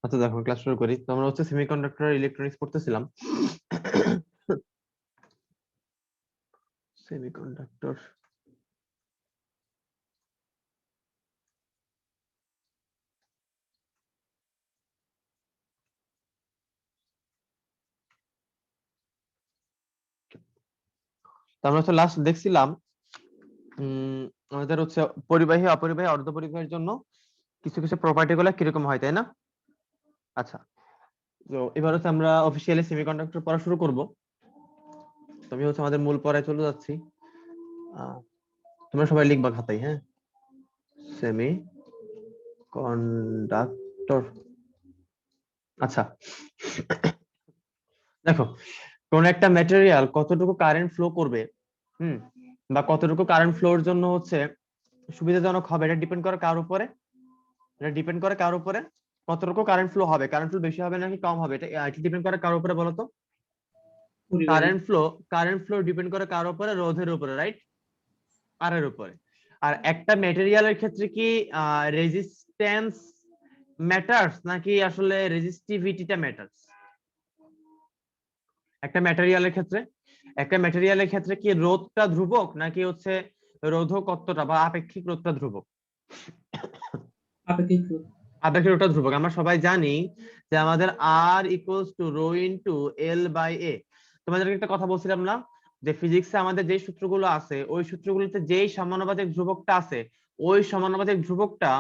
আচ্ছা দেখো ক্লাস শুরু করি। তো আমরা হচ্ছে সেমিকন্ডাক্টর ইলেকট্রনিক্স পড়তেছিলাম। সেমিকন্ডাক্টর তো আমরা হচ্ছে লাস্ট দেখছিলাম আমাদের হচ্ছে পরিবাহী অপরিবাহী অর্ধপরিবাহীর জন্য কিছু কিছু প্রপার্টি গুলো কিরকম হয়, তাই না? আচ্ছা, তো এবার হচ্ছে আমরা অফিসিয়ালি সেমিকন্ডাক্টর পড়া শুরু করব। তো আমি হচ্ছে আমাদের মূল পড়ায় চলে যাচ্ছি। তোমরা সবাই লিখবা খাতায়, হ্যাঁ? Semi conductor. আচ্ছা, দেখো কোন একটা ম্যাটেরিয়াল কতটুকু কারেন্ট ফ্লো করবে, হুম, বা কতটুকু কারেন্ট ফ্লোর জন্য হচ্ছে সুবিধাজনক হবে, এটা ডিপেন্ড করে কার উপরে? এটা ডিপেন্ড করে কার উপরে? কতটুকু কারেন্ট ফ্লো হবে, কারেন্ট ফ্লো বেশি হবে নাকি কম হবে, এটা ডিপেন্ড করে কার উপরে বলো তো? পরিবাহী। কারেন্ট ফ্লো ডিপেন্ড করে কার উপরে? রোধের উপরে, রাইট? আর এর উপরে। আর একটা ম্যাটেরিয়ালের ক্ষেত্রে কি রেজিস্ট্যান্স ম্যাটারস নাকি আসলে রেজিস্টিভিটিটা ম্যাটারস? একটা ম্যাটেরিয়ালের ক্ষেত্রে কি রোধটা ধ্রুবক নাকি হচ্ছে রোধকত্বটা বা আপেক্ষিক রোধটা ধ্রুবক? আপেক্ষিক রোধ। আপেক্ষিক রোধটা ধ্রুবক। আমরা সবাই জানি যে আমাদের আর equals to rho into L by A. তোমাদেরকে একটা কথা বলছিলাম না যে ফিজিক্সে আমাদের যে সূত্রগুলো আছে ওই সূত্রগুলোতে যেই সমানুপাতিক ধ্রুবকটা আছে ওই সমানুপাতিক ধ্রুবকটা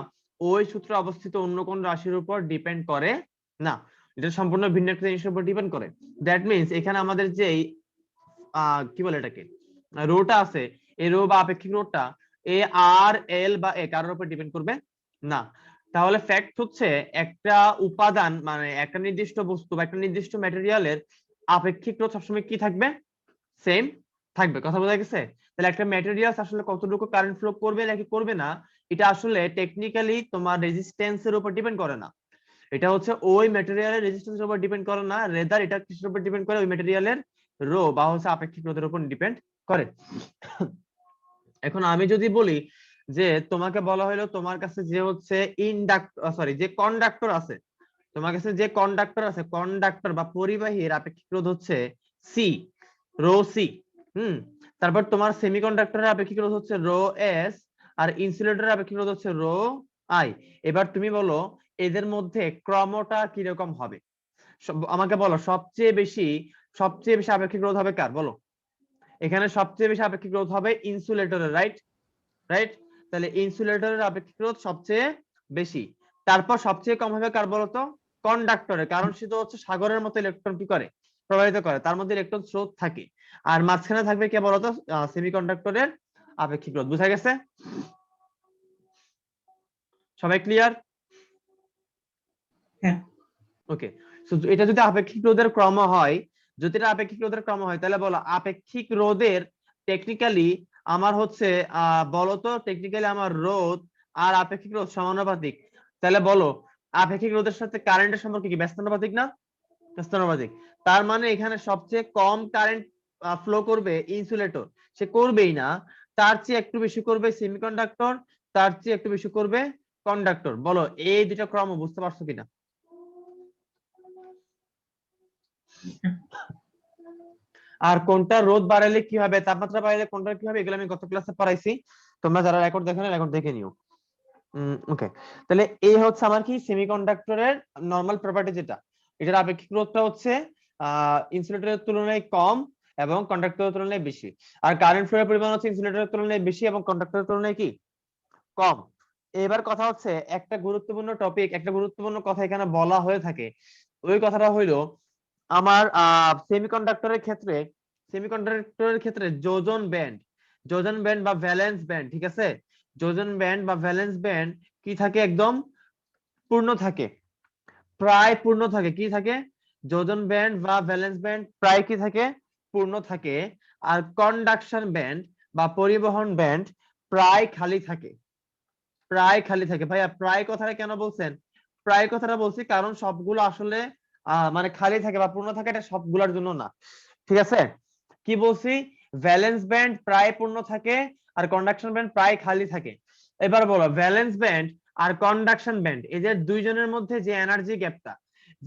ওই সূত্রে অবস্থিত অন্য কোন রাশির উপর ডিপেন্ড করে না, এটা সম্পূর্ণ ভিন্ন একটা জিনিসের উপর ডিপেন্ড করে। দ্যাট মিন্স এখানে আমাদের যেই কি বলে এটাকে রোটা আছে, এই রো বা আপেক্ষিক রোটা এ আর এল বা এ কারোর উপর ডিপেন্ড করবে না। তাহলে ফ্যাক্ট হচ্ছে একটা উপাদান মানে একটা নির্দিষ্ট বস্তু বা একটা নির্দিষ্ট ম্যাটেরিয়ালের আপেক্ষিক রোধ সবসময় কি থাকবে? সেম থাকবে। কথা বোঝা গেছে? তাহলে একটা ম্যাটেরিয়াল আসলে কতটুকু কারেন্ট ফ্লো করবে নাকি করবে না, এটা আসলে টেকনিক্যালি তোমার রেজিস্ট্যান্সের উপর ডিপেন্ড করে না। এটা হচ্ছে ওই ম্যাটেরিয়ালের রেজিস্ট্যান্সের উপর ডিপেন্ড করে না, রেদার এটা কিসের উপর ডিপেন্ড করে? ওই ম্যাটেরিয়ালের রো বা হচ্ছে আপেক্ষিক রোধের উপর ডিপেন্ড করে। এখন আমি যদি বলি যে তোমাকে বলা হলো তোমার কাছে যে হচ্ছে যে কন্ডাক্টর আছে, তোমার কাছে যে কন্ডাক্টর বা পরিবাহীর আপেক্ষিক রোধ হচ্ছে সি, রো সি। হুম, তারপর তোমার সেমিকন্ডাক্টরের আপেক্ষিক রোধ হচ্ছে রো এস, আর ইনসুলেটরের আপেক্ষিক রোধ হচ্ছে রো আই। এবার তুমি বলো এদের মধ্যে ক্রমটা কিরকম হবে? আমাকে বলো সবচেয়ে বেশি আপেক্ষিক রোধ হবে কার, বলো? এখানে সবচেয়ে বেশি আপেক্ষিক রোধ হবে ইনসুলেটরের, রাইট? রাইট। তাহলে ইনসুলেটরের আপেক্ষিক রোধ সবচেয়ে বেশি। তারপর সবচেয়ে কম হবে কার বলতো? কন্ডাক্টরের, কারণ সে তো হচ্ছে সাগরের মতো ইলেকট্রন কি করে? প্রবাহিত করে, তার মধ্যে ইলেকট্রন স্রোত থাকে। আর মাঝখানে থাকবে কে বলতো? সেমিকন্ডাক্টরের আপেক্ষিক রোধ। বুঝা গেছে? সবাই ক্লিয়ার? হ্যাঁ। ওকে। সো এটা যদি আপেক্ষিক রোধের ক্রম হয়, তাহলে বলো আপেক্ষিক রোধের টেকনিক্যালি আমার হচ্ছে বলতো টেকনিক্যালি আমার রোধ আর আপেক্ষিক রোধ সমানুপাতিক। তাহলে বলো আপেক্ষিক রোধের সাথে কারেন্টের সম্পর্ক কি? ব্যস্তানুপাতিক না? ব্যস্তানুপাতিক। তার মানে এখানে সবচেয়ে কম কারেন্ট ফ্লো করবে ইনসুলেটর, সে করবেই না। তার চেয়ে একটু বেশি করবে সেমিকন্ডাক্টর, তার চেয়ে একটু বেশি করবে কন্ডাক্টর। বলো এই দুটো ক্রম বুঝতে পারছো কিনা? আর কোনটা রোধ বাড়ালে কি হবে, তাপমাত্রা বাড়ালে কোনটা কি হবে, এগুলো আমি গত ক্লাসে পড়াইছি। তোমরা যারা রেকর্ড দেখো না রেকর্ড দেখে নিও। ওকে। তাহলে এই হচ্ছে আমার কি সেমিকন্ডাক্টরের নরমাল প্রপার্টি, যেটা এটার আপেক্ষিক রোধটা হচ্ছে ইনসুলেটরের তুলনায় কম এবং কন্ডাক্টরের তুলনায় বেশি। আর কারেন্ট ফ্লো এর পরিমাণ হচ্ছে ইনসুলেটরের তুলনায় বেশি এবং কন্ডাক্টরের তুলনায় কি কম। এবার কথা হচ্ছে একটা গুরুত্বপূর্ণ কথা এখানে বলা হয়ে থাকে। ওই কথাটা হইলো আমার সেমিকন্ডাক্টরের ক্ষেত্রে যোজন ব্যান্ড বা ভ্যালেন্স ব্যান্ড, ঠিক আছে? যোজন ব্যান্ড বা ভ্যালেন্স ব্যান্ড কি থাকে? একদম পূর্ণ থাকে, প্রায় পূর্ণ থাকে। কি থাকে? যোজন ব্যান্ড বা ভ্যালেন্স ব্যান্ড প্রায় কি থাকে? পূর্ণ থাকে। আর কন্ডাকশন ব্যান্ড বা পরিবহন ব্যান্ড প্রায় খালি থাকে। ভাইয়া প্রায় কথাটা কেন বলছেন? প্রায় কথাটা বলছি কারণ সবগুলো আসলে মানে খালি থাকে বা পূর্ণ থাকে, এটা সবগুলোর জন্য না। ঠিক আছে? কি বলছি? ভ্যালেন্স ব্যান্ড প্রায় পূর্ণ থাকে আর কন্ডাকশন ব্যান্ড প্রায় খালি থাকে। এবার বলো ভ্যালেন্স ব্যান্ড আর কন্ডাকশন ব্যান্ড, এদের দুইজনের মধ্যে যে এনার্জি গ্যাপটা,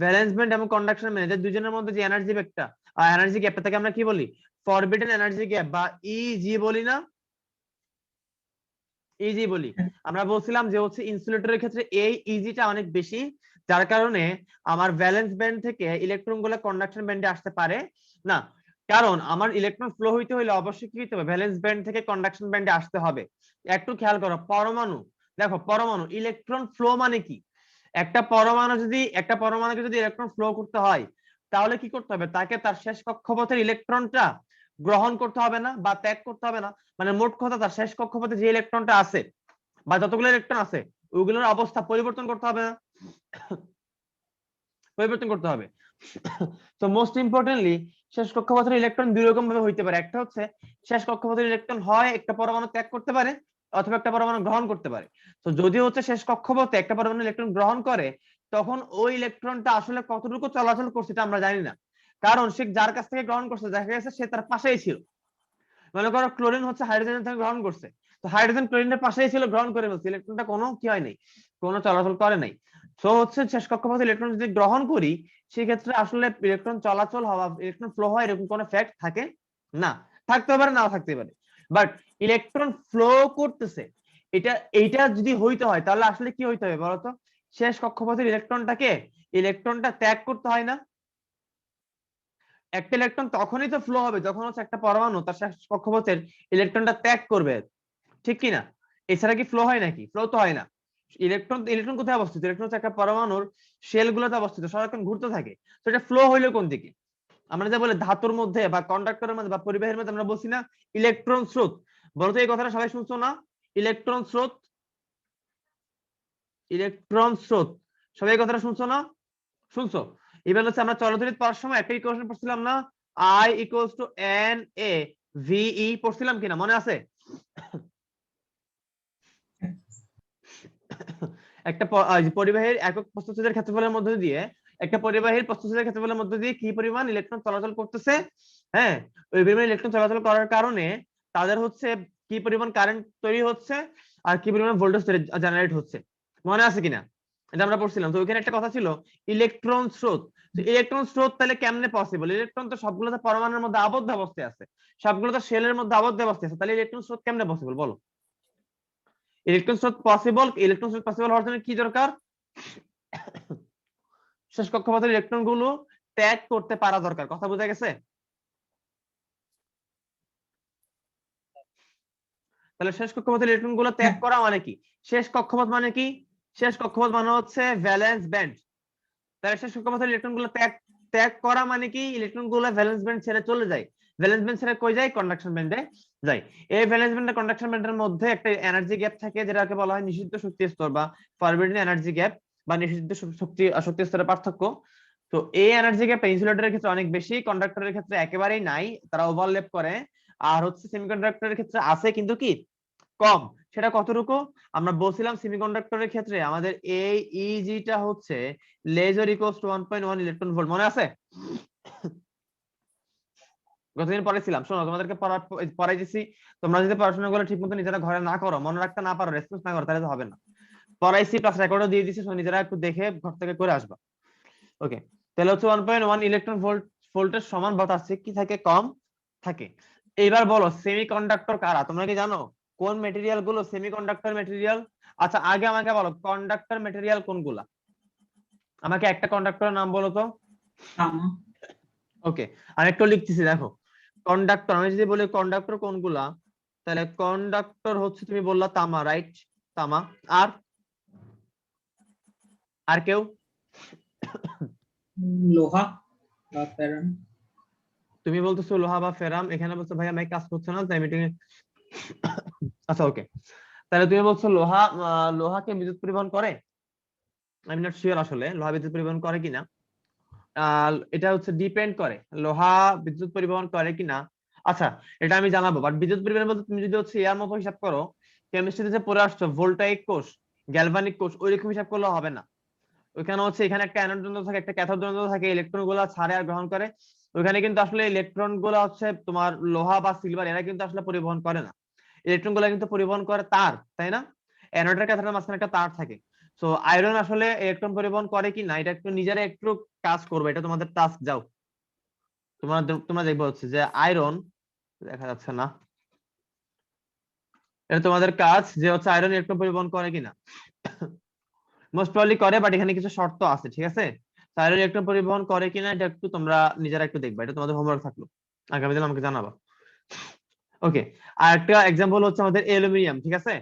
ভ্যালেন্স ব্যান্ড এবং কন্ডাকশন ব্যান্ড এদের দুইজনের মধ্যে যে এনার্জি গ্যাপটা তাকে আমরা কি বলি? ফরবিডেন এনার্জি গ্যাপ বা ইজি বলি না? ইজি বলি। আমরা বলছিলাম যে হচ্ছে ইনসুলেটরের ক্ষেত্রে এই ইজিটা অনেক বেশি, যার কারণে আমার ভ্যালেন্স ব্যান্ড থেকে ইলেকট্রন গুলো কন্ডাকশন ব্যান্ডে আসতে পারে না। কারণ আমার ইলেকট্রন ফ্লো হইতে হলে অবশ্যই কি হইতে হবে? ভ্যালেন্স ব্যান্ড থেকে কন্ডাকশন ব্যান্ডে আসতে হবে। একটু খেয়াল করো, পরমাণু, দেখো পরমাণু ইলেকট্রন ফ্লো মানে কি? একটা পরমাণুকে যদি ইলেকট্রন ফ্লো করতে হয়, তাহলে কি করতে হবে? তাকে তার শেষ কক্ষপথের ইলেকট্রনটা গ্রহণ করতে হবে না বা ত্যাগ করতে হবে না? মানে মোট কথা তার শেষ কক্ষপথে যে ইলেকট্রনটা আছে বা যতগুলো ইলেকট্রন আছে ওইগুলোর অবস্থা পরিবর্তন করতে হবে না? পরিবর্তন করতে হবে। তো মোস্ট ইম্পর্টেন্টলি শেষ কক্ষপথের ইলেকট্রন দুই রকম ভাবে হইতে পারে। একটা হচ্ছে শেষ কক্ষপথের ইলেকট্রন হয় একটা পরমাণু ত্যাগ করতে পারে অথবা একটা পরমাণু গ্রহণ করতে পারে। তো যদি হচ্ছে শেষ কক্ষপথে একটা পরমাণু ইলেকট্রন গ্রহণ করে, তখন ওই ইলেকট্রনটা আসলে কতটুকু চলাচল করছে এটা আমরা জানি না, কারণ সে যার কাছ থেকে গ্রহণ করছে দেখা গেছে সে তার পাশেই ছিল। মনে করো ক্লোরিন হচ্ছে হাইড্রোজেন থেকে গ্রহণ করছে, তো হাইড্রোজেন ক্লোরিনের পাশেই ছিল, গ্রহণ করে ফেলছে, ইলেকট্রনটা কোনো কি হয় নাই, কোনো চলাচল করে নাই। তো হচ্ছে শেষ কক্ষপথে ইলেকট্রন যদি গ্রহণ করি, সেক্ষেত্রে আসলে ইলেকট্রন চলাচল হওয়া, ইলেকট্রন ফ্লো হয় এরকম কোনো ফ্যাক্ট থাকে না। থাকতে পারে, নাও থাকতে পারে, বাট ইলেকট্রন ফ্লো করতেছে, এইটা যদি হইতে হয় তাহলে আসলে কি হইতে হবে বলতো? শেষ কক্ষপথের ইলেকট্রনটা ত্যাগ করতে হয় না? একটা ইলেকট্রন তখনই তো ফ্লো হবে যখন হচ্ছে একটা পরমাণু তার শেষ কক্ষপথের ইলেকট্রনটা ত্যাগ করবে, ঠিক কি না? এছাড়া কি ফ্লো হয় নাকি? ফ্লো তো হয় না। ইলেকট্রন কোথায় অবস্থিত? ইলেকট্রন হচ্ছে একটা পরমাণুর শেল গুলোতে অবস্থিত, সারাক্ষণ ঘুরতে থাকে। তো এটা ফ্লো হইলো কোন দিকে? আমরা যে বলে ধাতুর মধ্যে বা কন্ডাক্টরের মধ্যে বা পরিবাহের মধ্যে আমরা বলছি না ইলেকট্রন স্রোত। বলতো এই কথাটা সবাই শুনছো না? ইলেকট্রন স্রোত, ইলেকট্রন স্রোত, সবাই এই কথাটা শুনছো না? শুনছো? এবার হচ্ছে আমরা চলতরিৎ পড়ার সময় একটা ইকুয়েশন পড়ছিলাম না, I equals to N A ভিই, পড়ছিলাম কিনা মনে আছে? একটা পরিবাহীর একক প্রস্থচ্ছেদের ক্ষেত্রফলের মধ্যে দিয়ে, একটা পরিবাহীর প্রস্থচ্ছেদের ক্ষেত্রফলের মধ্যে দিয়ে কি পরিমাণ ইলেকট্রন চলাচল করতেছে, হ্যাঁ, ওই পরিমাণ ইলেকট্রন চলাচল করার কারণে তাদের হচ্ছে কি পরিমাণ কারেন্ট তৈরি হচ্ছে আর কি পরিমাণ ভোল্টেজ জেনারেট হচ্ছে, মনে আছে কিনা? এটা আমরা পড়ছিলাম। তো ওইখানে একটা কথা ছিল ইলেকট্রন স্রোত। তো ইলেকট্রন স্রোত তাহলে কেমনে পসিবল? ইলেকট্রন তো সবগুলোতে পরমাণুর মধ্যে আবদ্ধ অবস্থায় আছে, সবগুলো তো শেলের মধ্যে আবদ্ধ অবস্থায় আছে, তাহলে ইলেকট্রন স্রোত কেমনে পসিবল বলো? ইলেকট্রন স্রোত পসিবল হওয়ার জন্য কি দরকার? শেষ কক্ষপথের ইলেকট্রন গুলো ত্যাগ করতে পারা দরকার। কথা বোঝা গেছে? তাহলে শেষ কক্ষপথের ইলেকট্রন গুলো ত্যাগ করা মানে কি? শেষ কক্ষপথ মানে কি? শেষ কক্ষপথ মানে হচ্ছে ভ্যালেন্স ব্যান্ড। তাহলে শেষ কক্ষপথের ইলেকট্রন গুলো ত্যাগ ত্যাগ করা মানে কি? ইলেকট্রন গুলো ভ্যালেন্স ব্যান্ড ছেড়ে চলে যায়। ভ্যালেন্স ব্যান্ড ছেড়ে কই যায়? কন্ডাকশন ব্যান্ডে যায়। এই ভ্যালেন্স ব্যান্ড আর কন্ডাকশন ব্যান্ডের মধ্যে একটা এনার্জি গ্যাপ থাকে, যেটাকে বলা হয় নিষিদ্ধ শক্তি স্তর বা ফরবিডেন এনার্জি গ্যাপ বা নিষিদ্ধ শক্তি স্তরের পার্থক্য। তো এই এনার্জি গ্যাপ ইনসুলেটরের ক্ষেত্রে অনেক বেশি, কন্ডাক্টরের ক্ষেত্রে একেবারেই নাই, তারা ওভারল্যাপ করে। আর হচ্ছে সেমিকন্ডাক্টরের ক্ষেত্রে আছে কিন্তু কি কম। সেটা কতটুকু? আমরা বলছিলাম সেমিকন্ডাক্টরের ক্ষেত্রে আমাদের এই ইজিটা হচ্ছে laser equals to 1.1 electron volt, মনে আছে? গতদিন পড়াইছিলাম, শোনো তোমাদেরকে পড়াইতেছি, তোমরা যদি পড়াশোনা করে ঠিক মতো নিজেরা ঘরে না করো, মনে রাখতে না পারো, রেসপন্স না করো, তাহলে তো হবে না। পড়াইছি প্লাস রেকর্ডও দিয়ে দিছি, নিজেরা একটু দেখে ঘর থেকে করে আসবা। ওকে, তাহলে হচ্ছে 1.1 ইলেকট্রন ভোল্টের সমান বাতাসে কি থাকে? কম থাকে। এইবার বলো সেমিকন্ডাক্টর কারা? তোমরা কি জানো কোন মেটেরিয়াল গুলো সেমিকন্ডাক্টর মেটেরিয়াল? আচ্ছা আগে আমাকে বলো কন্ডাক্টর মেটেরিয়াল কোনগুলা? আমাকে একটা কন্ডাক্টরের নাম বলো তো। তামা। ওকে, আমি একটু লিখতেছি দেখো। কন্ডাক্টর, আমি যদি বলি কন্ডাক্টর কোনগুলা, তাহলে কন্ডাক্টর হচ্ছে তুমি বললা তামা, রাইট? তামা। আর আর কেউ? লোহা বা ফেরান। তুমি বলতেছো লোহা বা ফেরাম, এখানে বলছো ভাই আমি কাজ করছে না তাই মিটিং এ। আচ্ছা ওকে, তাহলে তুমি বলছো লোহা, লোহাকে বিদ্যুৎ পরিবহন করে? আমি নট শিওর আসলে লোহা বিদ্যুৎ পরিবহন করে কিনা। এটা হচ্ছে ডিপেন্ড করে লোহা বিদ্যুৎ পরিবহন করে কিনা। আচ্ছা, এটা আমি জানাবো, বাট বিদ্যুৎ পরিবহন বলতে তুমি যদি হচ্ছে ইয়ার মতো হিসাব করো, কেমিস্ট্রিতে যে পড়ে আসছো ভোল্টাইক কোষ, গ্যালভানিক কোষ, ওইরকম হিসাব করলে হবে না। ওইখানে হচ্ছে এখানে একটা অ্যানোড দ্বন্দ্ব থাকে, একটা ক্যাথোড দ্বন্দ্ব থাকে, ইলেকট্রন গুলা ছাড়ে আর গ্রহণ করে। ওইখানে কিন্তু আসলে ইলেকট্রন গুলা হচ্ছে তোমার লোহা বা সিলভার, এরা কিন্তু আসলে পরিবহন করে না। ইলেকট্রন গুলা কিন্তু পরিবহন করে তার, তাই না? অ্যানোডের ক্যাথোডের মাঝখানে একটা তার থাকে। সো আয়রন আসলে ইলেকট্রন পরিবহন করে কি না এটা একটু নিজেরা একটু কাজ করবে, এটা তোমাদের টাস্ক। যাও তোমরা তোমরা দেখবে হচ্ছে যে আয়রন, দেখা যাচ্ছে না, এটা তোমাদের কাজ যে হচ্ছে আয়রন ইলেকট্রন পরিবহন করে কিনা। মোস্ট প্রবাবলি করে, বাট এখানে কিছু শর্ত আছে, ঠিক আছে। আয়রন ইলেকট্রন পরিবহন করে কিনা এটা একটু তোমরা নিজেরা একটু দেখবা, এটা তোমাদের হোমওয়ার্ক থাকলো, আগামী দিন আমাকে জানাবা। ওকে, আর একটা এক্সাম্পল হচ্ছে আমাদের অ্যালুমিনিয়াম, ঠিক আছে।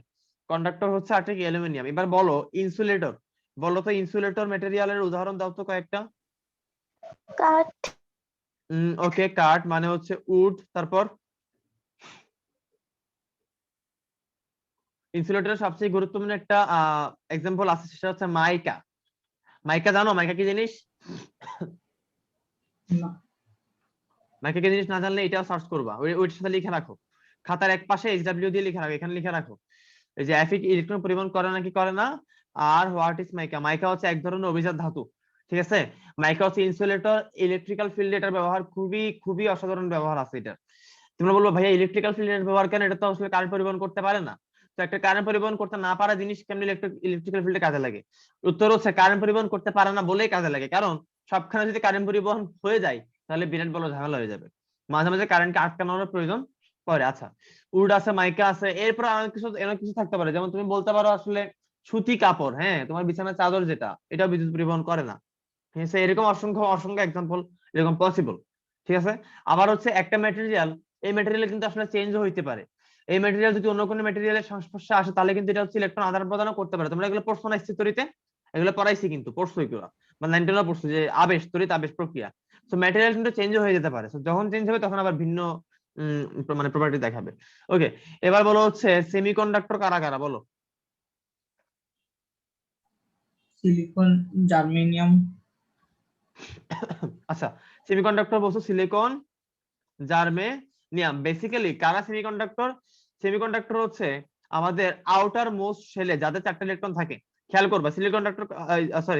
কন্ডাক্টর হচ্ছে আর ঠিক অ্যালুমিনিয়াম। এবার বলো ইনসুলেটর, বলো তো ইনসুলেটর ম্যাটেরিয়ালের উদাহরণ দাও তো কয়েকটা। কাঠ, ওকে, কাঠ মানে হচ্ছে উড। তারপর ইনসুলেটরের সবচেয়ে গুরুত্বপূর্ণ একটা এক্সাম্পল আছে, সেটা হচ্ছে মাইকা। মাইকা জানো মাইকা কি জিনিস? না। মাইকা কি জিনিস না জানলে এটাও সার্চ করবা, ওইটার সাথে লিখে রাখো, খাতার এক পাশে এইচডব্লিউ দিয়ে লিখে রাখো, এখানে লিখে রাখো এই যে এফিক ইলেকট্রন পরিবহন করে নাকি করে না। আর হোয়াট ইজ মাইকা? মাইকা হচ্ছে এক ধরনের অভিজাত ধাতু, ঠিক আছে। মাইকা হচ্ছে ইনসুলেটর, ইলেকট্রিক্যাল ফিল্ডে এটার ব্যবহার খুবই খুবই অসাধারণ ব্যবহার আছে এটা। তোমরা বলবো ভাইয়া ইলেকট্রিক্যাল ফিল্ডের ব্যবহার কেন? এটা তো আসলে কারেন্ট পরিবহন করতে পারে না। তো একটা কারেন্ট পরিবহন করতে না পারা জিনিস কেমন ইলেকট্রিক্যাল ফিল্ডে কাজে লাগে? উত্তর হচ্ছে কারেন্ট পরিবহন করতে পারে না বলেই কাজে লাগে, কারণ সবখানে যদি কারেন্ট পরিবহন হয়ে যায় তাহলে বিরাট বড় ঝামেলা হয়ে যাবে, মাঝে মাঝে কারেন্টকে আটকানোর প্রয়োজন পড়ে। আচ্ছা, উড আছে, মাইকা আছে, এরপর অনেক কিছু থাকতে পারে, যেমন তুমি বলতে পারো আসলে সুতি কাপড়, হ্যাঁ, তোমার বিছানার চাদর যেটা, এটা বিদ্যুৎ পরিবহন করে না, ঠিক আছে। এরকম অসংখ্য অসংখ্য এক্সাম্পল এরকম পসিবল, ঠিক আছে। আবার হচ্ছে একটা ম্যাটেরিয়াল, এই ম্যাটেরিয়াল কিন্তু আসলে চেঞ্জও হইতে পারে। এই ম্যাটেরিয়াল যদি অন্য কোনো ম্যাটেরিয়ালের সংস্পর্শে আসে তাহলে কিন্তু এটা হচ্ছে ইলেকট্রন আদান প্রদানও করতে পারে। তোমরা এগুলো পড়ছো না স্থিতিতে? এগুলো পড়াইছি কিন্তু, পড়ছো এগুলো বা 9 পড়ছো যে আবেশ তড়িৎ আবেশ প্রক্রিয়া। তো ম্যাটেরিয়াল কিন্তু চেঞ্জ হয়ে যেতে পারে, যখন চেঞ্জ হবে তখন আবার ভিন্ন মানে প্রপার্টি দেখাবে। ওকে, এবার বলো হচ্ছে সেমিকন্ডাক্টর কারা কারা বলো। Silicon, germanium. আচ্ছা, সেমিকন্ডাক্টর বলছো সিলিকন, জার্মেনিয়াম। বেসিক্যালি কারা সেমিকন্ডাক্টর? সেমিকন্ডাক্টর হচ্ছে আমাদের আউটার মোস্ট শেলে যাদের 4টা ইলেকট্রন থাকে। খেয়াল করবা সিলিকন্ডাক্টর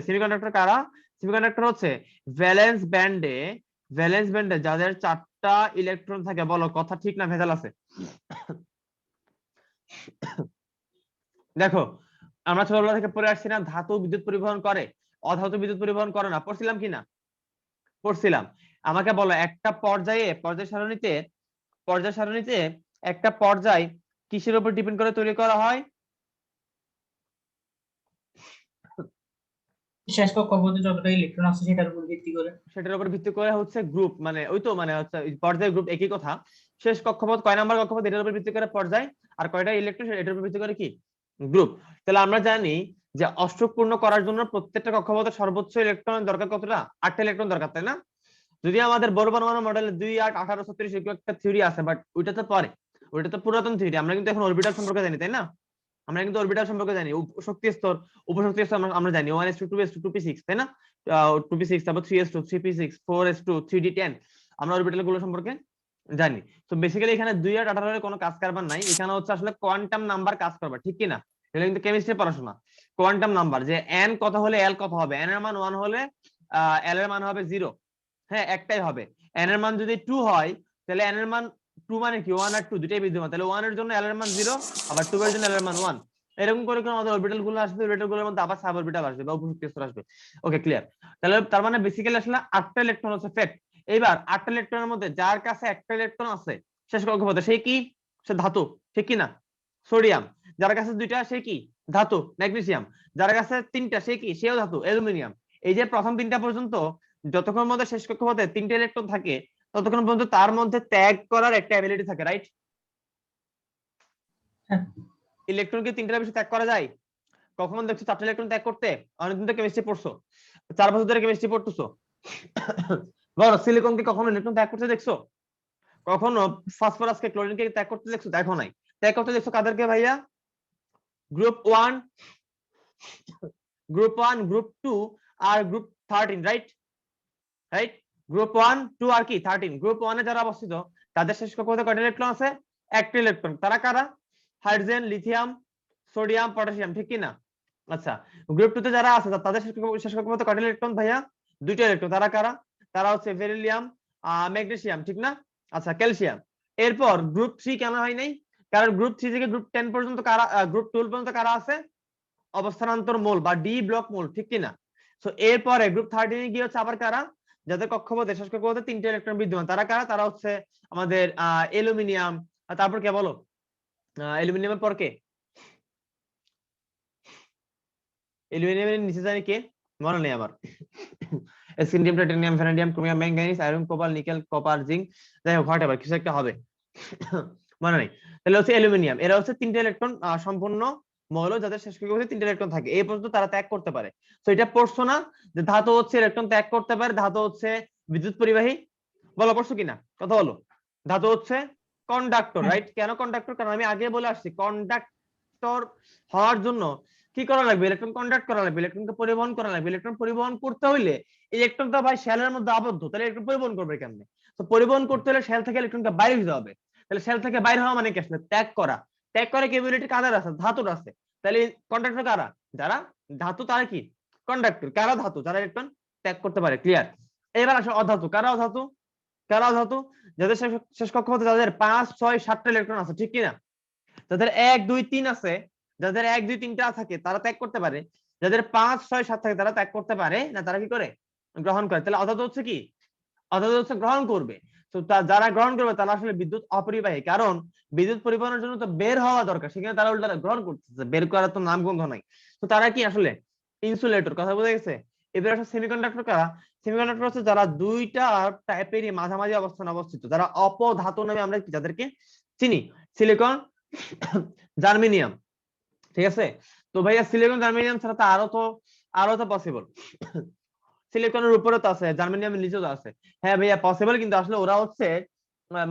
সেমিকন্ডাক্টর কারা? সেমিকন্ডাক্টর হচ্ছে ভ্যালেন্স ব্যান্ডে যাদের 4টা ইলেকট্রন থাকে। বলো কথা ঠিক না ভেজাল আছে? দেখো, আমরা ছোটবেলা থেকে পড়ে আসছি না ধাতু বিদ্যুৎ পরিবহন করে, অধাতু বিদ্যুৎ পরিবহন করে না, পড়ছিলাম কিনা? পড়ছিলাম। আমাকে বলো একটা পর্যায় সারণীতে একটা পর্যায় কিসের উপর ডিপেন্ড করে তৈরি করা হয়? শেষ কক্ষপথে যতটা ইলেকট্রন আছে সেটার উপর ভিত্তি করে। সেটার উপর ভিত্তি করে হচ্ছে গ্রুপ, মানে ওই তো মানে হচ্ছে পর্যায় গ্রুপ একই কথা। শেষ কক্ষপথ কয় নাম্বার কক্ষপথ এটার উপর ভিত্তি করে পর্যায়, আর কয়টা ইলেকট্রন এটার উপর ভিত্তি করে কি গ্রুপ। তাহলে আমরা জানি যে অষ্টক পূর্ণ করার জন্য প্রত্যেকটা কক্ষপথে সর্বোচ্চ ইলেকট্রন দরকার কতটা? 8টা ইলেকট্রন দরকার, তাই না? যদি আমাদের বড় পরমাণু মডেলে 2, 8, 18, 36 এরকম একটা থিওরি আছে, বাট ওইটা তো পরে, ওইটা তো পুরাতন থিওরি। আমরা কিন্তু এখন অরবিটাল সম্পর্কে জানি, তাই না? আমরা কিন্তু অরবিটাল সম্পর্কে জানি, শক্তি স্তর, উপশক্তি স্তর আমরা জানি 1s2 2s2 2p6, তাই না? 2p6, তারপর 3s2 3p6 4s2 3d10, আমরা অরবিটাল গুলো সম্পর্কে জানি। তো বেসিক্যালি এখানে 2 আর 18 এর কোনো কাজ কারবার নাই, এখানে হচ্ছে আসলে কোয়ান্টাম নাম্বার কাজ করবে, ঠিক কি না? এটা কিন্তু কেমিস্ট্রি পড়াশোনা। কোয়ান্টাম নাম্বার যে n কত হলে l কত হবে, n এর মান 1 হলে l এর মান হবে 0, হ্যাঁ একটাই হবে। n এর মান যদি 2 হয় তাহলে n এর মান 2 মানে কি 1 আর 2 দুটাই বিদ্যমান, তাহলে 1 এর জন্য l এর মান 0, আবার 2 এর জন্য l এর মান 1। এরকম করে করে আমাদের অরবিটাল গুলো আসবে, অরবিটাল গুলোর মধ্যে আবার সাব অরবিটাল আসবে বা উপশক্তি স্তর আসবে। ওকে, ক্লিয়ার? তাহলে তার মানে বেসিক্যালি আসলে 8টা ইলেকট্রন হচ্ছে ফ্যাক্ট। এইবার 8টা ইলেকট্রনের মধ্যে যার কাছে একটা ইলেকট্রন আছে শেষ কক্ষপথে সে কি? সে ধাতু, ঠিক কি না? সোডিয়াম। যার কাছে 2টা সে কি? ধাতু, ম্যাগনেসিয়াম। যার কাছে 3টা সে কি? সেও ধাতু, অ্যালুমিনিয়াম। এই যে প্রথম 3টা পর্যন্ত যতক্ষণ মধ্যে শেষ কক্ষপথে 3টা ইলেকট্রন থাকে ততক্ষণ পর্যন্ত তার মধ্যে ত্যাগ করার একটা অ্যাবিলিটি থাকে, রাইট? ইলেকট্রন কি 3টার বেশি ত্যাগ করা যায়? কখন দেখছো 4টা ইলেকট্রন ত্যাগ করতে? অনেকদিন তো কেমিস্ট্রি পড়ছো, 4 বছর ধরে কেমিস্ট্রি পড়তেছো। বলো সিলিকনকে কখনো ইলেকট্রন ত্যাগ করতে দেখছো? কখনো ফসফরাসকে ক্লোরিনকে ত্যাগ করতে দেখছো? দেখো নাই। ত্যাগ করতে দেখছো কাদেরকে ভাইয়া? গ্রুপ 1, গ্রুপ 2 আর গ্রুপ 13, রাইট? রাইট, গ্রুপ 1, 2 আর কি 13। গ্রুপ 1 এ যারা অবস্থিত তাদের শেষ কক্ষপথে কয়টা ইলেকট্রন আছে? একটা ইলেকট্রন। তারা কারা? হাইড্রোজেন, লিথিয়াম, সোডিয়াম, পটাশিয়াম, ঠিক কি না? আচ্ছা, গ্রুপ 2 তে যারা আছে তাদের শেষ কক্ষপথে কয়টা ইলেকট্রন ভাইয়া? 2টা ইলেকট্রন। তারা কারা? তারা হচ্ছে বেরিলিয়াম, ম্যাগনেসিয়াম, ঠিক না? আচ্ছা, ক্যালসিয়াম। এরপর গ্রুপ 3 কেন হয় নাই? কারণ গ্রুপ 3 থেকে গ্রুপ 10 পর্যন্ত কারা, গ্রুপ 12 পর্যন্ত কারা আছে, অবস্থানান্তর মৌল বা ডি ব্লক মৌল, ঠিক কিনা? সো এরপরে গ্রুপ 13 এ গিয়ে হচ্ছে আবার কারা, যাদের কক্ষপথে শেষ কক্ষপথে 3টে ইলেকট্রন বিদ্যমান, তারা কারা, তারা হচ্ছে আমাদের অ্যালুমিনিয়াম। তারপর কে বলো, অ্যালুমিনিয়ামের পর কে, অ্যালুমিনিয়ামের নিচে জানি কে, মনে নেই আমার। Scandium, titanium, vanadium, chromium, manganese, iron, cobalt, nickel, copper, zinc, যাই হোক হোয়াটএভার কিছু একটা হবে, মনে নেই। তাহলে হচ্ছে অ্যালুমিনিয়াম, এরা হচ্ছে 3টে ইলেকট্রন সম্পূর্ণ মৌল, যাদের শেষ কক্ষপথে 3টে ইলেকট্রন থাকে, এই পর্যন্ত তারা ত্যাগ করতে পারে। তো এটা পড়ছো না যে ধাতু হচ্ছে ইলেকট্রন ত্যাগ করতে পারে, ধাতু হচ্ছে বিদ্যুৎ পরিবাহী, বলো পড়ছো কিনা, কথা বলো। ধাতু হচ্ছে কন্ডাক্টর, রাইট? কেন কন্ডাক্টর? কারণ আমি আগে বলে আসছি কন্ডাক্টর হওয়ার জন্য কি করা লাগবে, ইলেকট্রন কন্ডাক্ট করা লাগবে, ইলেকট্রনকে পরিবহন করা লাগবে। ইলেকট্রন পরিবহন করতে হইলে ইলেকট্রন তো ভাই শেলের মধ্যে আবদ্ধ, তাহলে ইলেকট্রন পরিবহন করবে কেমনে? তো পরিবহন করতে হলে শেল থেকে ইলেকট্রনকে বাইরে দিতে হবে। তাহলে শেল থেকে বাইরে হওয়া মানে কি আসলে, ত্যাগ করা। ত্যাগ করে ক্যাপাবিলিটি কাদের আছে, ধাতুর আছে। তাহলে কন্ডাক্টর কারা, যারা ধাতু তারা কি কন্ডাক্টর, কারা ধাতু, যারা ইলেকট্রন ত্যাগ করতে পারে, ক্লিয়ার? এবার আসলে অধাতু, কারা অধাতু, কারা অধাতু, যাদের শেষ কক্ষপথে যাদের 5, 6, 7টা ইলেকট্রন আছে, ঠিক কিনা? যাদের 1, 2, 3 আছে, যাদের 1, 2, 3টা থাকে তারা ত্যাগ করতে পারে, যাদের 5, 6, 7 থাকে তারা ত্যাগ করতে পারে না, তারা কি করে, গ্রহণ করে। তাহলে অধাতু হচ্ছে কি, অধাতু হচ্ছে গ্রহণ করবে। তো যারা গ্রহণ করবে তারা আসলে বিদ্যুৎ অপরিবাহী, কারণ বিদ্যুৎ পরিবহনের জন্য তো বের হওয়া দরকার, সেখানে তারা উল্টা গ্রহণ করতেছে, বের করার তো নাম গন্ধ নাই। তো তারা কি আসলে ইনসুলেটর, কথা বোঝা গেছে? এবার আসলে সেমিকন্ডাক্টর কারা, সেমিকন্ডাক্টর হচ্ছে যারা দুইটা টাইপেরই মাঝামাঝি অবস্থানে অবস্থিত, যারা অপধাতু নামে আমরা যাদেরকে চিনি, সিলিকন, জার্মেনিয়াম, ঠিক আছে? তো ভাইয়া সিলিকন জার্মেনিয়াম ছাড়া তো আরো তো পসিবল, সিলিকনের উপরে তো আছে, জার্মেনিয়ামের নিচেও তো আছে। হ্যাঁ ভাইয়া পসিবল, কিন্তু আসলে ওরা হচ্ছে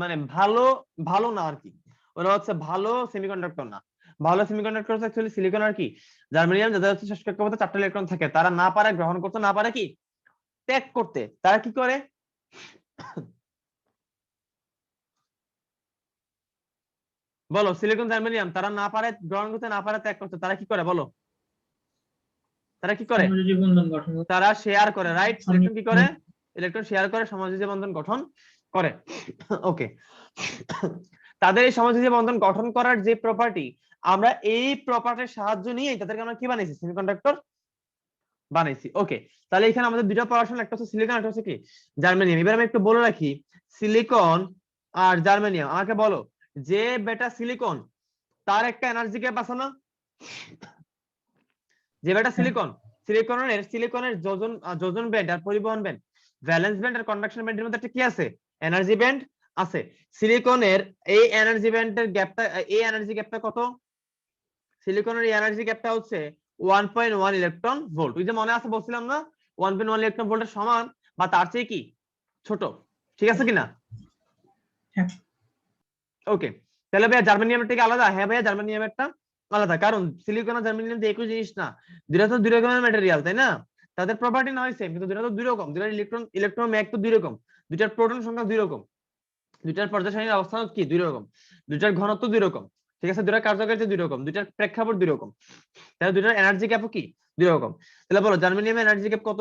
মানে ভালো ভালো না আর কি, ওরা হচ্ছে ভালো সেমিকন্ডাক্টর না। ভালো সেমিকন্ডাক্টর হচ্ছে অ্যাকচুয়ালি সিলিকন আর কি জার্মেনিয়াম, যাদের হচ্ছে শেষ কক্ষপথে 4টা ইলেকট্রন থাকে, তারা না পারে গ্রহণ করতে, না পারে কি ত্যাগ করতে, তারা কি করে, বলো? সিলিকন জার্মেনিয়াম তারা না পারে গ্রহণ করতে, না পারে ত্যাগ করতে, তারা কি করে বলো, তারা কি করে, সমযোজী বন্ধন গঠন করে। তারা শেয়ার করে, রাইট? ইলেকট্রন কি করে, ইলেকট্রন শেয়ার করে, সমাযোজী বন্ধন গঠন করে। ওকে, তাদের এই সমাযোজী বন্ধন গঠন করার যে প্রপার্টি, আমরা এই প্রপার্টির সাহায্য নিয়ে তাদেরকে আমরা কি বানাইছি, সেমিকন্ডাক্টর বানাইছি। ওকে, তাহলে এখানে আমাদের দুইটা পড়াশোনা, একটা হচ্ছে সিলিকন, একটা হচ্ছে কি জার্মেনিয়াম। এবার আমি একটু বলে রাখি, সিলিকন আর জার্মেনিয়াম, আমাকে বলো যে বেটা সিলিকন, তার একটা এনার্জি গ্যাপ আছে না, যে বেটা সিলিকন, সিলিকনের যোজন ব্যান্ড আর পরিবহন ব্যান্ড, ভ্যালেন্স ব্যান্ড আর কন্ডাকশন ব্যান্ডের মধ্যে একটা কি আছে, এনার্জি ব্যান্ড আছে। সিলিকনের এই এনার্জি ব্যান্ডের গ্যাপটা, এই এনার্জি গ্যাপটা কত, সিলিকনের এই এনার্জি গ্যাপটা হচ্ছে 1.1 ইলেকট্রন ভোল্ট। ওই যে মনে আছে বলছিলাম না, 1.1 ইলেকট্রন ভোল্টের সমান বা তার চেয়ে কি ছোট, ঠিক আছে কিনা? হ্যাঁ। ওকে, তাহলে ভাইয়া জার্মেনিয়ামের থেকে আলাদা, হ্যাঁ ভাইয়া জার্মেনিয়ামেরটা আলাদা, কারণ সিলিকন আর জার্মেনিয়াম তো একই জিনিস না, দুইটা তো দুই রকমের ম্যাটেরিয়াল, তাই না? তাদের প্রপার্টি না হয় সেম, কিন্তু দুইটা তো দুই রকম, দুইটার ইলেকট্রন ম্যাগ তো দুই রকম, দুইটার প্রোটন সংখ্যা দুই রকম, দুইটার পর্যায় সারণীর অবস্থান কি দুই রকম, দুইটার ঘনত্ব দুই রকম, ঠিক আছে? দুইটার কার্যকারিতা দুই রকম, দুইটার প্রেক্ষাপট দুই রকম, তাহলে দুইটার এনার্জি গ্যাপও কি দুই রকম। তাহলে বলো জার্মেনিয়ামের এনার্জি গ্যাপ কত?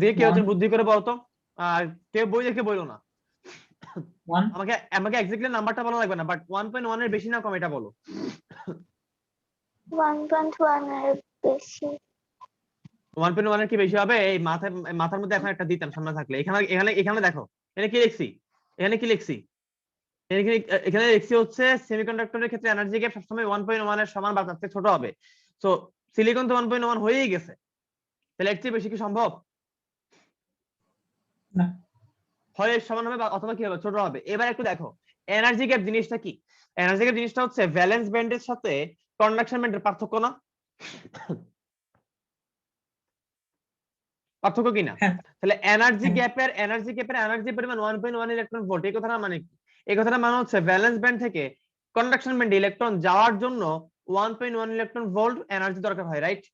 দিয়ে কেউ একজন বুদ্ধি করে বলতো, আর কেউ বই দেখে বইলো না, আমাকে আমাকে এক্স্যাক্টলি নাম্বারটা বলা লাগবে না, বাট 1.1 এর বেশি না কম এটা বলো। 1.1 এর বেশি। 1.1 এর কি বেশি হবে? এই মাথার মধ্যে এখন একটা দিতাম সামনে থাকলে, এখানে এখানে এখানে দেখো, এখানে কি লিখছি, এখানে কি লিখছি, এখানে লিখছি হচ্ছে সেমিকন্ডাক্টরের ক্ষেত্রে এনার্জি গ্যাপ সবসময় 1.1 এর সমান বা তার থেকে ছোট হবে। সো সিলিকন তো 1.1 হয়েই গেছে, তাহলে এর চেয়ে বেশি কি সম্ভব? না। হয় সমান হবে অথবা কি হবে, ছোট হবে। এবার একটু দেখো এনার্জি গ্যাপ জিনিসটা কি, এনার্জি গ্যাপ জিনিসটা হচ্ছে ভ্যালেন্স ব্যান্ডের সাথে কন্ডাকশন ব্যান্ডের পার্থক্য না, পার্থক্য কিনা? তাহলে এনার্জি গ্যাপের এনার্জি পরিমাণ 1.1 ইলেকট্রন ভোল্ট, এই কথাটা মানে কি? এই কথাটা মানে হচ্ছে ভ্যালেন্স ব্যান্ড থেকে কন্ডাকশন ব্যান্ডে ইলেকট্রন যাওয়ার জন্য 1.1 ইলেকট্রন ভোল্ট এনার্জি দরকার হয়, রাইট?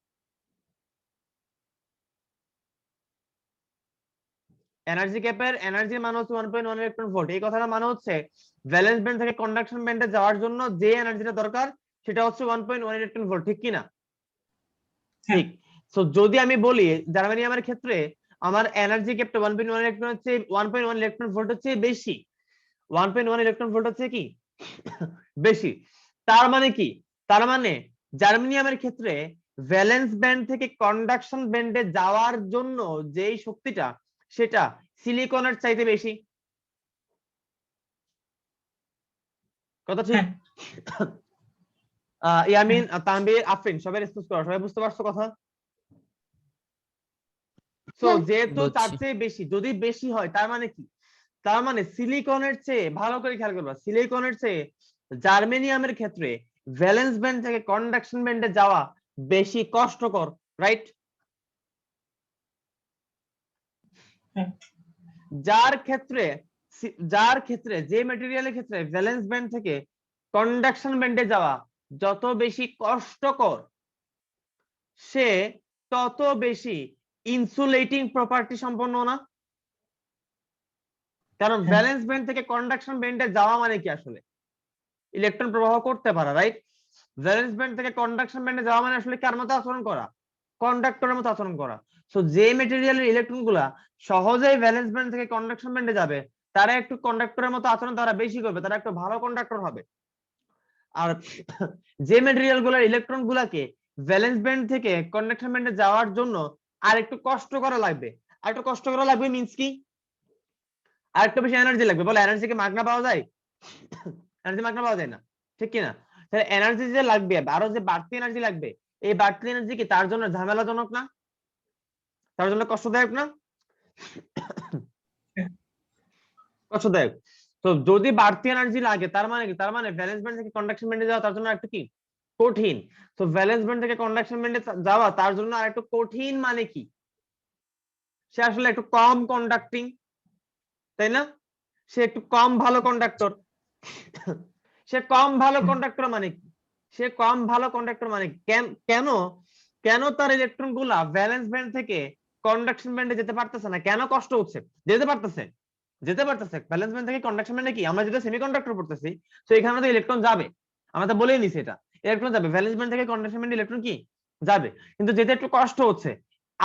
এনার্জি গ্যাপের এনার্জি মান হচ্ছে 1.1 ইলেকট্রন ভোল্ট, এই কথাটা মানে হচ্ছে ভ্যালেন্স ব্যান্ড থেকে কন্ডাকশন ব্যান্ডে যাওয়ার জন্য যে এনার্জিটা দরকার সেটা হচ্ছে 1.1 ইলেকট্রন ভোল্ট, ঠিক কি না? ঠিক। সো যদি আমি বলি জার্মেনিয়ামের ক্ষেত্রে আমার এনার্জি গ্যাপটা 1.1 ইলেকট্রন হচ্ছে 1.1 ইলেকট্রন ভোল্ট হচ্ছে বেশি, 1.1 ইলেকট্রন ভোল্ট হচ্ছে কি বেশি। তার মানে কি, তার মানে জার্মেনিয়ামের ক্ষেত্রে ভ্যালেন্স ব্যান্ড থেকে কন্ডাকশন ব্যান্ডে যাওয়ার জন্য যেই শক্তিটা সেটা সিলিকনের চাইতে বেশি। কথা ঠিক? ইয়ামিন, তানভীর, আফরিন সবাই রেসপন্স করো, সবাই বুঝতে পারছো কথা? সো হ্যাঁ। যেহেতু তার বুঝছি। চেয়ে বেশি, যদি বেশি হয় তার মানে কি, তার মানে সিলিকনের চেয়ে, ভালো করে খেয়াল করবা, সিলিকনের চেয়ে জার্মেনিয়ামের ক্ষেত্রে ভ্যালেন্স ব্যান্ড থেকে কন্ডাকশন ব্যান্ডে যাওয়া বেশি কষ্টকর, রাইট? হ্যাঁ। যার ক্ষেত্রে যে ম্যাটেরিয়ালের ক্ষেত্রে ভ্যালেন্স ব্যান্ড থেকে কন্ডাকশন ব্যান্ডে যাওয়া যত বেশি কষ্টকর, সে তত বেশি ইনসুলেটিং প্রপার্টি সম্পন্ন না। কারণ হ্যাঁ। ভ্যালেন্স ব্যান্ড থেকে কন্ডাকশন ব্যান্ডে যাওয়া মানে কি আসলে ইলেকট্রন প্রবাহ করতে পারা, রাইট? ভ্যালেন্স ব্যান্ড থেকে কন্ডাকশন ব্যান্ডে যাওয়া মানে আসলে কার মতো আচরণ করা, কন্ডাক্টরের মতো আচরণ করা। সো যে ম্যাটেরিয়ালের ইলেকট্রন গুলা সহজেই ভ্যালেন্স ব্যান্ড থেকে কন্ডাকশন ব্যান্ডে যাবে, তারা একটু কন্ডাক্টরের মতো আচরণ তারা বেশি করবে, তারা একটু ভালো কন্ডাক্টর হবে। আর যে ম্যাটেরিয়াল গুলার ইলেকট্রন গুলাকে ভ্যালেন্স ব্যান্ড থেকে কন্ডাকশন ব্যান্ডে যাওয়ার জন্য আর একটু কষ্ট করা লাগবে, আর একটু কষ্ট করা লাগবে মিন্স কি, আর একটু বেশি এনার্জি লাগবে। বলে এনার্জি কি মাগনা পাওয়া যায়? এনার্জি মাগনা পাওয়া যায় না, ঠিক কিনা? তাহলে এনার্জি যে লাগবে, আরো যে বাড়তি এনার্জি লাগবে, এই বাড়তি এনার্জি কি তার জন্য ঝামেলাজনক না, তার জন্য কষ্টদায়ক না? কষ্টদায়ক। তো যদি বাড়তি এনার্জি লাগে তার মানে কি, তার মানে ভ্যালেন্স ব্যান্ড থেকে কন্ডাকশন ব্যান্ডে যাওয়া তার জন্য একটু কি কঠিন। তো ভ্যালেন্স ব্যান্ড থেকে কন্ডাকশন ব্যান্ডে যাওয়া তার জন্য আর একটু কঠিন মানে কি, সে আসলে একটু কম কন্ডাক্টিং, তাই না? সে একটু কম ভালো কন্ডাক্টর। সে কম ভালো কন্ডাক্টর মানে কি, সে কম ভালো কন্ডাক্টর মানে কেন, কেন তার ইলেকট্রন গুলা ভ্যালেন্স ব্যান্ড থেকে কন্ডাকশন ব্যান্ডে যেতে পারতেছে না, কেন কষ্ট হচ্ছে? যেতে পারতেছে, যেতে পারতেছে। ভ্যালেন্স ব্যান্ড থেকে কন্ডাকশন ব্যান্ডে কি, আমরা যেটা সেমিকন্ডাক্টর পড়তেছি, তো এখানে তো ইলেকট্রন যাবে, আমরা তো বলেই নিছি এটা, ইলেকট্রন যাবে ভ্যালেন্স ব্যান্ড থেকে কন্ডাকশন ব্যান্ডে, ইলেকট্রন কি যাবে, কিন্তু যেতে একটু কষ্ট হচ্ছে,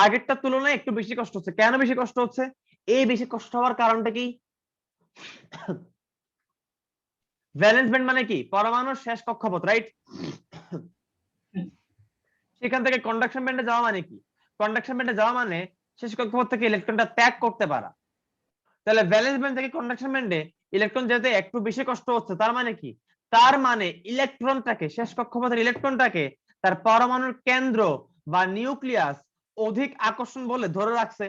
আগেরটার তুলনায় একটু বেশি কষ্ট হচ্ছে। কেন বেশি কষ্ট হচ্ছে? এই বেশি কষ্ট হওয়ার কারণটা কি, ভ্যালেন্স ব্যান্ড মানে কি পরমাণুর শেষ কক্ষপথ, রাইট? সেখান থেকে কন্ডাকশন ব্যান্ডে যাওয়া মানে কি, কন্ডাকশন ব্যান্ডে যাওয়া মানে শেষ কক্ষপথ থেকে ইলেকট্রনটা ত্যাগ করতে পারা। তাহলে ভ্যালেন্স ব্যান্ড থেকে কন্ডাকশন ব্যান্ডে ইলেকট্রন যেতে একটু বেশি কষ্ট হচ্ছে, তার মানে কি, তার মানে ইলেকট্রনটাকে, শেষ কক্ষপথের ইলেকট্রনটাকে তার পরমাণুর কেন্দ্র বা নিউক্লিয়াস অধিক আকর্ষণ বলে ধরে রাখছে।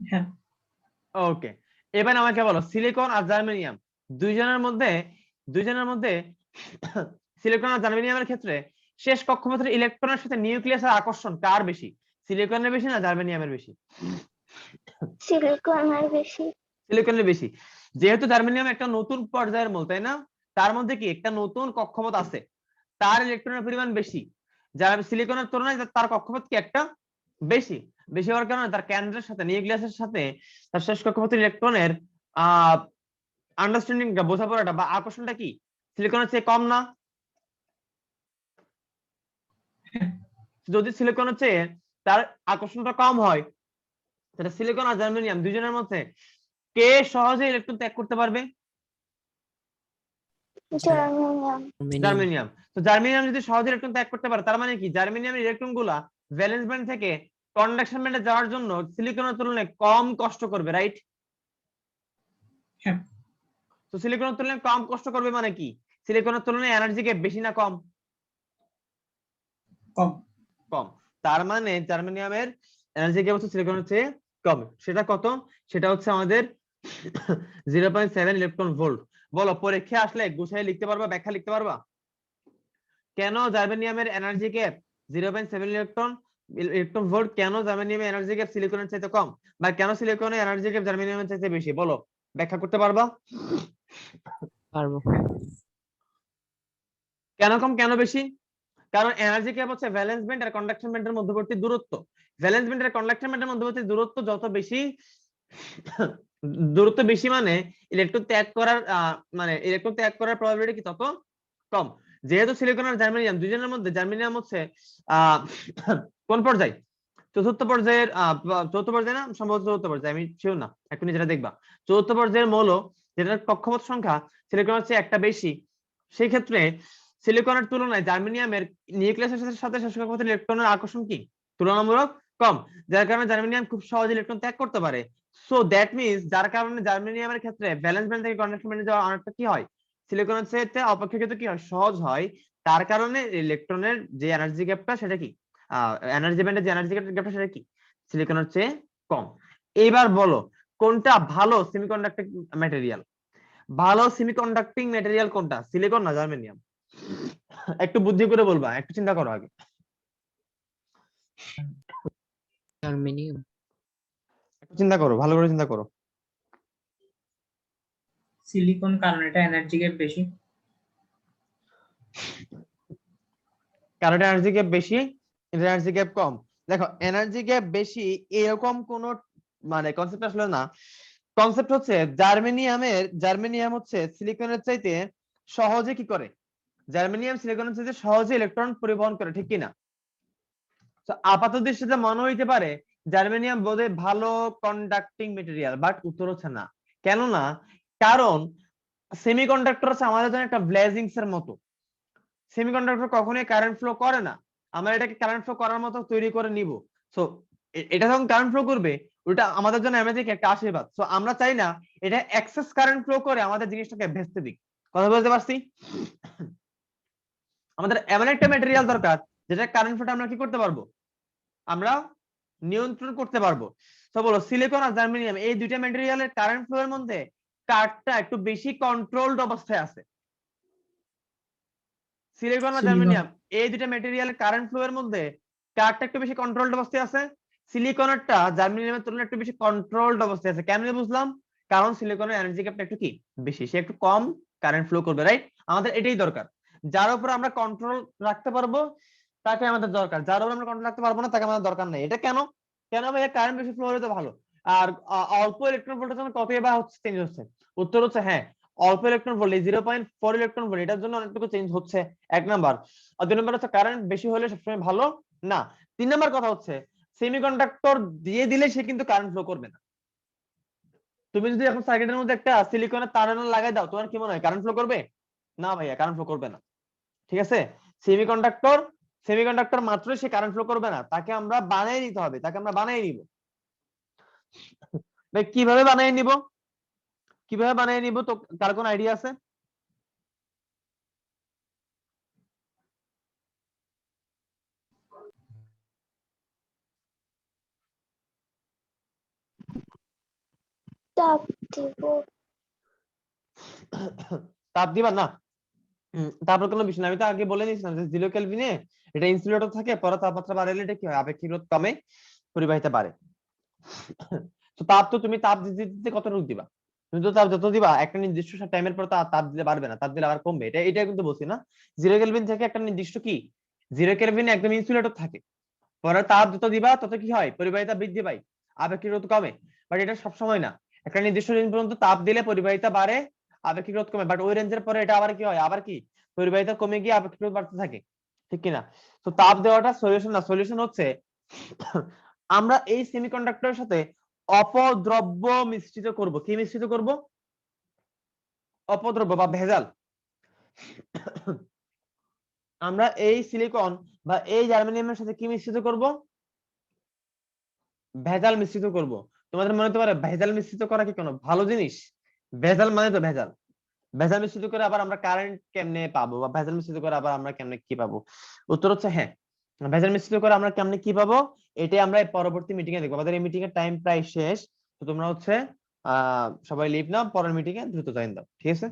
হ্যাঁ। ওকে, এবার আমাকে বলো সিলিকন আর জার্মেনিয়াম দুইজনের মধ্যে সিলিকন আর জার্মেনিয়ামের ক্ষেত্রে শেষ কক্ষপথের ইলেকট্রনের সাথে নিউক্লিয়াসের আকর্ষণ কার বেশি, সিলিকনের বেশি না জার্মেনিয়ামের বেশি? সিলিকনের বেশি। সিলিকনের বেশি। যেহেতু জার্মেনিয়াম একটা নতুন পর্যায়ের মূল, তাই না? তার মধ্যে কি একটা নতুন কক্ষপথ আছে, তার ইলেকট্রনের পরিমাণ বেশি, যার সিলিকনের তুলনায় তার কক্ষপথ কি একটা বেশি। বেশি হওয়ার কারণে তার কেন্দ্রের সাথে, নিউক্লিয়াসের সাথে তার শেষ কক্ষপথের ইলেকট্রনের আন্ডারস্ট্যান্ডিংটা, বোঝাপড়াটা বা আকর্ষণটা কি সিলিকনের চেয়ে কম না? যদি সিলিকনের চেয়ে তার আকর্ষণটা কম হয়, তাহলে সিলিকন আর জার্মেনিয়াম দুইজনের মধ্যে কে সহজে ইলেকট্রন ত্যাগ করতে পারবে? জার্মেনিয়াম। জার্মেনিয়াম। তো জার্মেনিয়াম যদি সহজে ইলেকট্রন ত্যাগ করতে পারে, তার মানে কি জার্মেনিয়ামের ইলেকট্রন গুলা ভ্যালেন্স ব্যান্ড থেকে কন্ডাকশন ব্যান্ডে যাওয়ার জন্য সিলিকনের তুলনায় কম কষ্ট করবে, রাইট? হ্যাঁ। তো সিলিকনের তুলনায় কম কষ্ট করবে মানে কি, সিলিকনের তুলনায় এনার্জি গ্যাপ বেশি না কম? কম। কম। তার মানে জার্মেনিয়ামের এনার্জি গ্যাপ হচ্ছে সিলিকনের চেয়ে কম। সেটা কত? সেটা হচ্ছে আমাদের 0.7 ইলেকট্রন ভোল্ট। বলো পরীক্ষা আসলে গুছাই লিখতে পারবা, ব্যাখ্যা লিখতে পারবা কেন জার্মেনিয়ামের এনার্জি গ্যাপ 0.7 ইলেকট্রন ভোল্ট, কেন জার্মেনিয়ামের এনার্জি গ্যাপ সিলিকনের চাইতে কম, বা কেন সিলিকনের এনার্জি গ্যাপ জার্মেনিয়ামের চাইতে বেশি? বলো, ব্যাখ্যা করতে পারবা? পারবো। কেন কম কেন বেশি? কারণ এনার্জি গ্যাপ হচ্ছে ভ্যালেন্স ব্যান্ড আর কন্ডাকশন ব্যান্ডের মধ্যবর্তী দূরত্ব। ভ্যালেন্স ব্যান্ড আর কন্ডাকশন ব্যান্ডের মধ্যবর্তী দূরত্ব যত বেশি, দূরত্ব বেশি মানে ইলেকট্রন ত্যাগ করার প্রবাবিলিটি কি তত কম। যেহেতু সিলিকন আর জার্মেনিয়াম দুইজনের মধ্যে জার্মেনিয়াম হচ্ছে কোন পর্যায়ে, চতুর্থ পর্যায়ের চতুর্থ পর্যায়ে না সম্ভবত চতুর্থ পর্যায়ে, আমি শিওর না, একটু যেটা দেখবা চতুর্থ পর্যায়ের মৌল যেটার কক্ষপথ সংখ্যা সিলিকনের চেয়ে একটা বেশি, সেই ক্ষেত্রে সিলিকনের তুলনায় জার্মেনিয়ামের নিউক্লিয়াসের সাথে শেষ কক্ষপথের ইলেকট্রনের আকর্ষণ কি তুলনামূলক কম, যার কারণে জার্মেনিয়াম খুব সহজে ইলেকট্রন ত্যাগ করতে পারে। সো দ্যাট মিনস যার কারণে জার্মেনিয়ামের ক্ষেত্রে ভ্যালেন্স ব্যান্ড থেকে কন্ডাকশন ব্যান্ডে যাওয়া অনেকটা কি হয়, সিলিকনের চেয়ে অপেক্ষাকৃত কি হয়, সহজ হয়। তার কারণে ইলেকট্রনের যে এনার্জি গ্যাপটা সেটা কি, এনার্জি ব্যান্ডের যে এনার্জি গ্যাপটা সেটা কি সিলিকনের চেয়ে কম। এবার বলো কোনটা ভালো সেমিকন্ডাক্টিং ম্যাটেরিয়াল? ভালো সেমিকন্ডাক্টিং ম্যাটেরিয়াল কোনটা, সিলিকন না জার্মেনিয়াম? একটু বুদ্ধি করে বলবা, একটু চিন্তা করো আগে। জার্মেনিয়াম। একটু চিন্তা করো, ভালো করে চিন্তা করো। সিলিকন, কারণ এটা এনার্জি গ্যাপ বেশি। কারণ এনার্জি গ্যাপ বেশি, এনার্জি গ্যাপ কম। দেখো এনার্জি গ্যাপ বেশি এরকম কোন মানে কনসেপ্ট আসলে না। কনসেপ্ট হচ্ছে জার্মেনিয়াম হচ্ছে সিলিকনের চাইতে সহজে কি করে, জার্মেনিয়াম সিলিকনের চাইতে সহজে ইলেকট্রন পরিবহন করে, ঠিক কিনা? তো আপাত দৃষ্টিতে মনে হইতে পারে জার্মেনিয়াম বোধহয় ভালো কন্ডাক্টিং মেটেরিয়াল, বাট উত্তর হচ্ছে না। কেন না? কারণ সেমিকন্ডাক্টর হচ্ছে আমাদের জন্য একটা ব্লেজিংস এর মতো। সেমিকন্ডাক্টর কখনোই কারেন্ট ফ্লো করে না, আমরা এটাকে কারেন্ট ফ্লো করার মতো তৈরি করে নিব। সো এটা যখন কারেন্ট ফ্লো করবে ওটা আমাদের জন্য অ্যামেজিং একটা আশীর্বাদ। সো আমরা চাই না এটা এক্সেস কারেন্ট ফ্লো করে আমাদের জিনিসটাকে ভেস্তে দিক। কথা বলতে পারছি? আমাদের এমন একটা ম্যাটেরিয়াল দরকার যেটা কারেন্ট ফ্লোটা আমরা কি করতে পারবো, আমরা নিয়ন্ত্রণ করতে পারবো। তো বলো সিলিকন আর জার্মেনিয়াম এই দুইটা ম্যাটেরিয়ালের কারেন্ট ফ্লো এর মধ্যে কারটা একটু বেশি কন্ট্রোলড অবস্থায় আছে? সিলিকন আর জার্মেনিয়াম এই দুইটা ম্যাটেরিয়ালের কারেন্ট ফ্লো এর মধ্যে কারটা একটু বেশি কন্ট্রোলড অবস্থায় আছে? সিলিকনেরটা জার্মেনিয়ামের তুলনায় একটু বেশি কন্ট্রোলড অবস্থায় আছে। কেমনে বুঝলাম? কারণ সিলিকনের এনার্জি গ্যাপটা একটু কি বেশি, সে একটু কম কারেন্ট ফ্লো করবে, রাইট? আমাদের এটাই দরকার, যার উপর আমরা কন্ট্রোল রাখতে পারবো তাকে আমাদের দরকার, যার উপর আমরা কন্ট্রোল রাখতে পারবো না তাকে আমাদের দরকার নেই। এটা কেন? কেন ভাইয়া কারেন্ট বেশি ফ্লো হলে তো ভালো, আর অল্প ইলেকট্রন ভোল্টের জন্য কতই বা হচ্ছে চেঞ্জ হচ্ছে? উত্তর হচ্ছে হ্যাঁ, অল্প ইলেকট্রন ভোল্ট 0.4 ইলেকট্রন ভোল্ট এটার জন্য অনেকটুকু চেঞ্জ হচ্ছে, এক নাম্বার। আর দুই নাম্বার হচ্ছে কারেন্ট বেশি হলে সবসময় ভালো না। তিন নাম্বার কথা হচ্ছে সেমিকন্ডাক্টর দিয়ে দিলে সে কিন্তু কারেন্ট ফ্লো করবে না। তুমি যদি এখন সার্কিটের মধ্যে একটা সিলিকনের তার লাগাই দাও, তোমার কি মনে হয় কারেন্ট ফ্লো করবে? না ভাইয়া, কারেন্ট ফ্লো করবে না। ঠিক আছে, সেমিকন্ডাক্টর মাত্রই সে কারেন্ট ফ্লো করবে না, তাকে আমরা বানিয়ে নিতে হবে, তাকে আমরা বানিয়ে নিব। ভাই কিভাবে বানিয়ে নিব, কিভাবে বানিয়ে নিব তো কার কোন আইডিয়া আছে? তাপ দিব। তাপ দিবা না? তারপর কোনো বিষয় না, আমি তো আগে বলে নিয়েছিলাম যে 0 কেলভিনে এটা ইনসুলেটর থাকে, পরে তাপমাত্রা বাড়ালে এটা কি হয়, আপেক্ষিক রোধ কমে, পরিবাহিতা বাড়ে। তো তাপ তো তুমি তাপ দিতে দিতে কতটুকু দিবা? তুমি তো তাপ যত দিবা একটা নির্দিষ্ট টাইমের পর তাপ দিলে বাড়বে না, তাপ দিলে আবার কমবে, এটা কিন্তু বলছি না। 0 কেলভিন থেকে একটা নির্দিষ্ট কি 0 কেলভিনে একদম ইনসুলেটর থাকে, পরে তাপ যত দিবা তত কি হয়, পরিবাহিতা বৃদ্ধি পায়, আপেক্ষিক রোধ কমে। বাট এটা সবসময় না, একটা নির্দিষ্ট রেঞ্জ পর্যন্ত তাপ দিলে পরিবাহিতা বাড়ে, আপেক্ষিক রোধ কমে, বাট ওই রেঞ্জের পরে এটা আবার কি হয়, আবার কি পরিবাহিতা কমে গিয়ে আপেক্ষিক রোধ বাড়তে থাকে, ঠিক কিনা? তো তাপ দেওয়াটা সলিউশন না, সলিউশন হচ্ছে আমরা এই সেমিকন্ডাক্টরের সাথে অপদ্রব্য মিশ্রিত করব। কি মিশ্রিত করব? অপদ্রব্য বা ভেজাল। আমরা এই সিলিকন বা এই জার্মেনিয়ামের সাথে কি মিশ্রিত করব? ভেজাল মিশ্রিত করব। তোমাদের মনে হতে পারে ভেজাল মিশ্রিত করা কি কোনো ভালো জিনিস? ভেজাল মানে তো ভেজাল, ভেজাল মিশ্রিত করে আবার আমরা কারেন্ট কেমনে পাবো, বা ভেজাল মিশ্রিত করে আবার আমরা কেমনে কি পাবো? উত্তর হচ্ছে হ্যাঁ, ভেজাল মিশ্রিত করে আমরা কেমনে কি পাবো এটাই আমরা পরবর্তী মিটিং এ দেখবো। আমাদের এই মিটিং এর টাইম প্রায় শেষ, তো তোমরা হচ্ছে সবাই লিভ নাও, পরের মিটিং এ দ্রুত জয়েন দাও, ঠিক আছে?